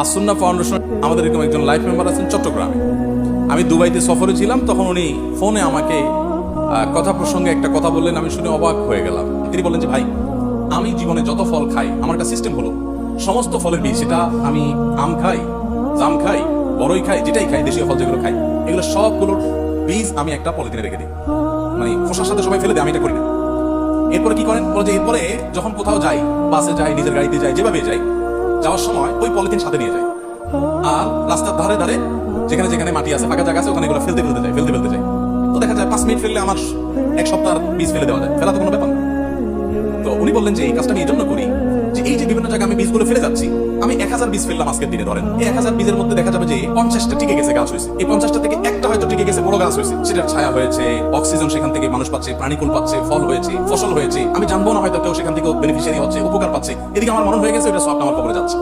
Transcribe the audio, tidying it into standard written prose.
As-Sunnah foundation আমাদের এরকম একজন লাইফ মেম্বার আছেন চট্টগ্রামে। আমি দুবাইতে সফরে ছিলাম, তখন উনি ফোনে আমাকে কথা প্রসঙ্গে একটা কথা বললেন, আমি শুনে অবাক হয়ে গেলাম। তিনি বললেন যে ভাই, আমি জীবনে যত ফল খাই আমার একটা সিস্টেম হলো, সমস্ত ফলের বীজ, সেটা আমি আম খাই, জাম খাই, বড়ই খাই, যেটাই খাই, দেশীয় ফল যেগুলো খাই, এগুলো সবগুলোর বীজ আমি একটা পলিথিনে রেখে দিই, মানে খোসার সাথে সবাই ফেলে দিই, আমি এটা করি না। এরপরে কি করেন বলে যে এরপরে যখন কোথাও যাই, বাসে যাই, নিজের গাড়িতে যাই, যেভাবে যাই, যাওয়ার সময় ওই পলিথিন সাথে নিয়ে যাই, আর রাস্তার ধারে ধারে যেখানে যেখানে মাটি আছে, ফাঁকা জায়গা আছে, ওখানে এগুলো ফেলতে যাই। তো দেখা যায় 5 মিনিট ফেললে আমার এক সপ্তাহ বীজ ফেলে দেওয়া যায়, ফেলা তো কোনো ব্যাপার না। তো উনি বললেন যে এই কাজটা আমি এই জন্য করি যে এই যে বিভিন্ন জায়গায় আমি বীজগুলো ফেলে যাচ্ছি, আমি 1000 বীজ ফেললাম আজকের দিনে, ধরেন এই 1000 বীজের মধ্যে দেখা যাবে যে 50টা টিকে গেছে, গাছ হয়েছে। এই 50টা থেকে একটা হয়তো টিকে গেছে, বড় গাছ হয়েছে, সেটার ছায়া হয়েছে, অক্সিজেন সেখান থেকে মানুষ পাচ্ছে, প্রাণীকুল পাচ্ছে, ফল হয়েছে, ফসল হয়েছে, আমি জানবো না হয়তো কেউ সেখান থেকে বেনিফিশিয়ারি হচ্ছে, উপকার পাচ্ছে, এদিকে আমার মরণ হয়ে গেছে, ওটা সব আমার কবরে যাচ্ছে।